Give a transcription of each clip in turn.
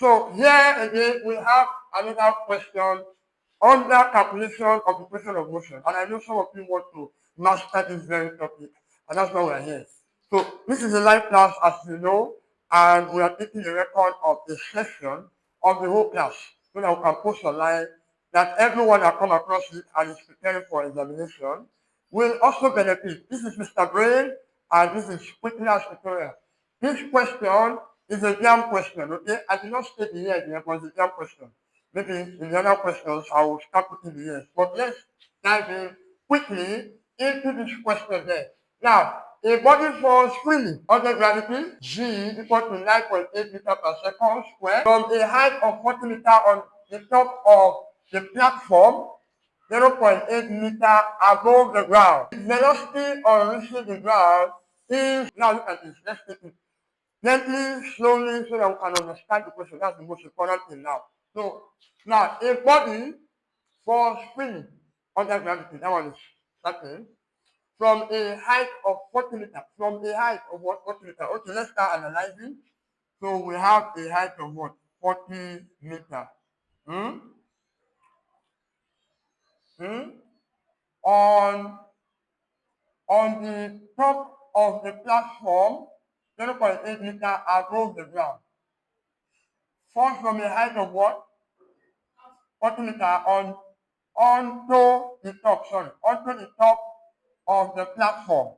So here again, we have another question on the calculation of the equation of motion. And I know some of you want to master this very topic, and that's why we're here. So this is a live class, as you know, and we are taking a record of the session of the whole class so that we can post online that everyone that come across it and is preparing for examination will also benefit. This is Mr. Brain, and this is Quickener's tutorial. This question is a JAMB question, okay? I did not state the year here, but it's a JAMB question. Maybe in the other questions, I will start putting the years. But let's dive in quickly into this question there. Now, a body falls freely under gravity, G equal to 9.8 meters per second squared, from a height of 40 meters on the top of the platform, 0.8 meter above the ground. The velocity on reaching the ground is, now look at this, let's take it gently, slowly, so that we can understand the question. That's the most important thing now. So, now, a body falls freely under gravity, that one is certain, from a height of 40 meters. From a height of what? 40 meters. Okay, let's start analyzing. So, we have a height of what? 40 meters. Hmm? Hmm? On the top of the platform, 0.8 meters above the ground. Fall from a height of what? 40 meters onto the top, onto the top of the platform,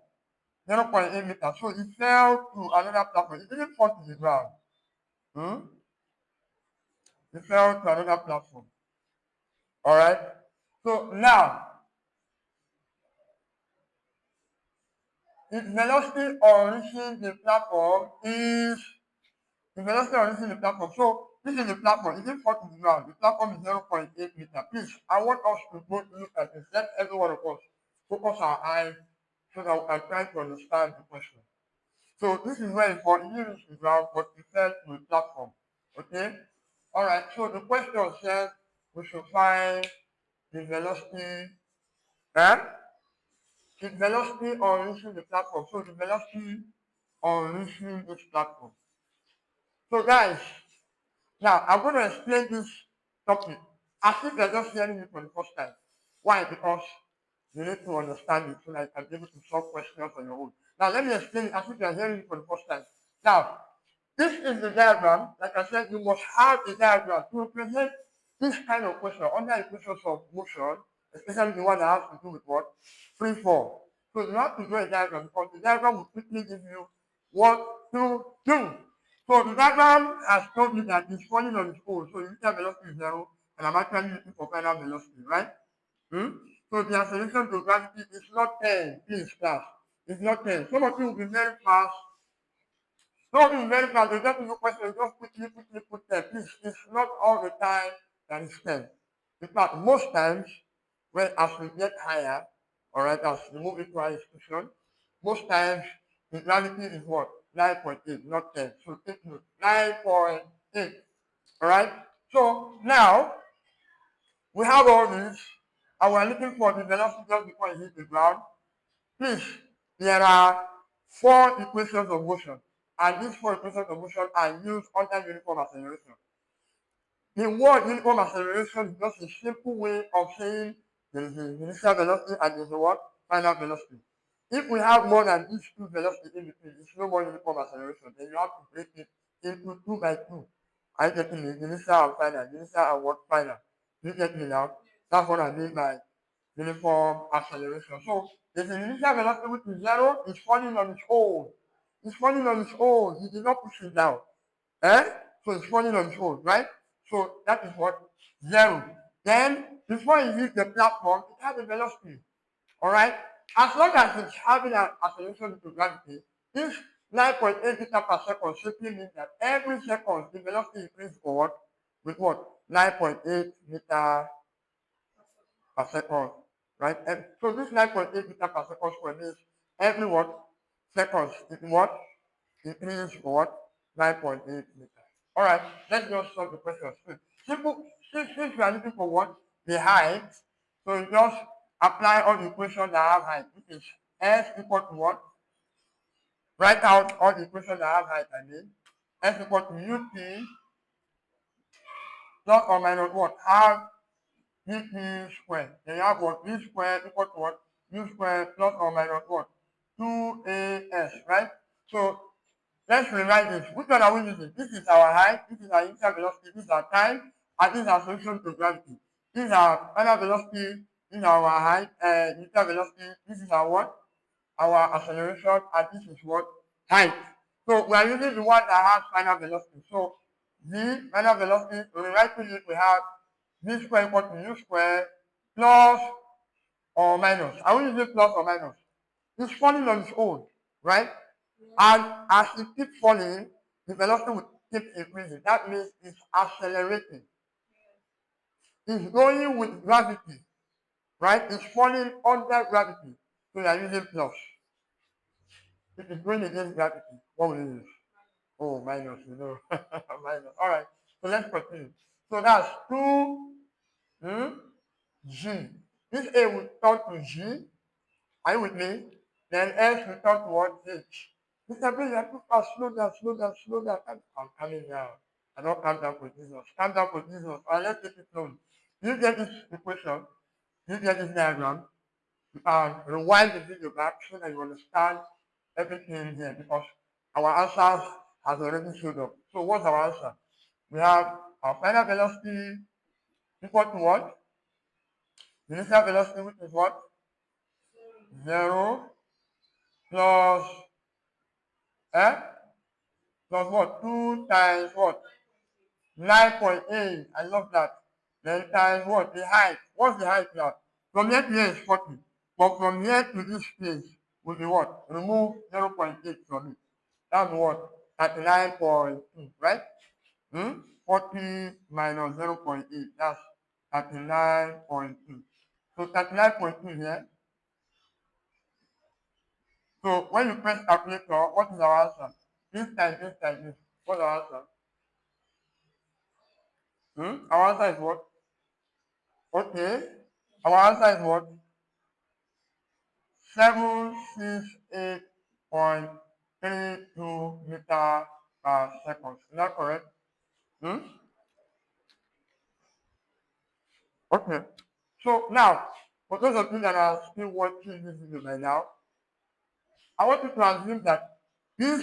0.8 meters. So it fell to another platform. It didn't fall to the ground. Hmm? It fell to another platform. All right. So now, its velocity on reaching the platform is the velocity on reaching the platform. So this is the platform. It didn't fall to the ground. The platform is 0.8 meters. Please, I want us to both look at this. Let every one of us focus our eyes so that we can try to understand the question. So this is where it falls. It didn't reach the ground, but it fell to the platform. Okay? All right. So the question says we should find the velocity and the velocity on reaching the platform. So the velocity on reaching this platform. So guys, now I'm going to explain this topic as if you're just hearing it for the first time. Why? Because you need to understand it so that you can be able to solve questions on your own. Now let me explain it as if you're hearing it for the first time. Now, this is the diagram. Like I said, you must have a diagram to represent this kind of question under equations of motion, especially the one that has to do with what? Free fall. So you have to draw a diagram because the diagram will quickly give you what to do. So the diagram has told me that it's falling on its own. So initial velocity is 0, and I'm actually looking for final velocity, right? Hmm? So the acceleration to gravity is not 10, please class. It's not 10. Some of you will be very fast. Some of you will be very fast. They just do question, just quickly put 10. Please, it's not all the time that it's 10. In fact, most times, when as we get higher, all right, as we move into our institution, most times the gravity is what? 9.8, not 10. So take note, 9.8. All right. So now we have all this, and we're looking for the velocity just before it hits the ground. Please, there are 4 equations of motion, and these 4 equations of motion are used under uniform acceleration. The word uniform acceleration is just a simple way of saying there is an initial velocity and there is a what? Final velocity. If we have more than these 2 velocities in between, it's no more uniform acceleration. Then you have to break it into 2 by 2. Are you getting me? Initial and final. Initial and what? Final. You get me now? That's what I mean by uniform acceleration. So there's an initial velocity which is 0, it's falling on its own. It's falling on its own. You did not push it down. Eh? So it's falling on its own, right? So that is what? 0. Then before it hits the platform, it has a velocity. Alright? As long as it's having an acceleration to gravity, this 9.8 meters per second simply means that every second the velocity increases for what? With what? 9.8 meters per second. Right? And so this 9.8 meters per second square means every what? Seconds it what? Increases for what? 9.8 meters. Alright, let's just solve the question. Simple, since we are looking for what? The height. So you just apply all the equations that have height, which is S equal to what? Write out all the equations that have height, I mean. S equal to UT plus or minus what? Half VP squared. Then you have what? V squared equal to what? U squared plus or minus what? 2AS, right? So let's revise this. Which one are we using? This is our height, this is our initial velocity, this is our time, and this is our solution to gravity. This is our final velocity, this is our height, initial velocity, this is our what? Our acceleration, and this is what? Height. So we are using the one that has final velocity. So v final velocity, when we write to it, we have v square equal to u square plus or minus. Are we using plus or minus? It's falling on its own, right? And as it keeps falling, the velocity will keep increasing. That means it's accelerating. It's going with gravity, right? It's falling under gravity. So you are using plus. If it's going against gravity, what will you use? Oh, minus, minus. All right. So let's continue. So that's 2 G. This A will turn to G. Are you with me? Then S will turn towards H. Mr. Bill, you're too fast. Slow down, slow down, slow down. I'm coming down. I don't calm down for Jesus. Calm down for Jesus. All right, let's take it slowly. You get this equation. You get this diagram. Rewind the video back so that you understand everything here because our answers has already showed up. So what's our answer? We have our final velocity equal to what? The initial velocity which is what? 0 plus eh? Plus what? 2 times what? 9.8. I love that. Then times what? The height. What's the height now? From here to here is 40. But from here to this place will be what? Remove 0.8 from it. That's what? 39.2, right? 40 minus 0.8. That's 39.2. So 39.2 here. So when you press calculator, what is our answer? This times this. What's our answer? Our answer is what? Okay. Our answer is what? 768.32 meter per second. Is that correct? Hmm? Okay. So now, for those of you that are still watching this video by now, I want you to assume that this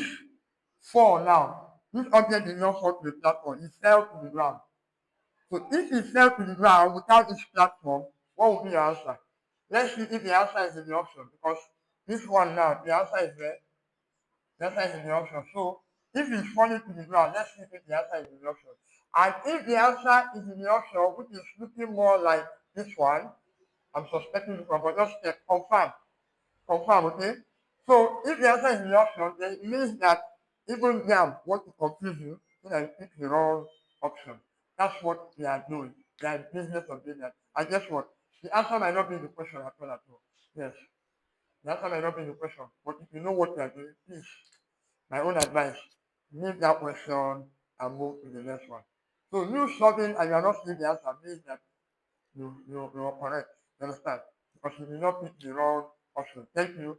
fall now, this object did not fall to the platform, it fell to the ground. So if it fell to the ground without this platform, what would be your answer? Let's see if the answer is in the option because this one now, the answer is there. The answer is in the option. So if it's falling to the ground, let's see if the answer is in the option. And if the answer is in the option, which is looking more like this one, I'm suspecting this one, but just check, confirm, okay? So if the answer is in the option, then it means that even them want to confuse you so that you pick the wrong option. That's what they are doing. They are in business of doing that. And guess what? The answer might not be in the question at all at all. Yes. The answer might not be in the question. But if you know what you are doing, please, my own advice, leave that question and move to the next one. So you solving and you are not seeing the answer means that you are correct. You understand? Because you did not pick the wrong option. Thank you.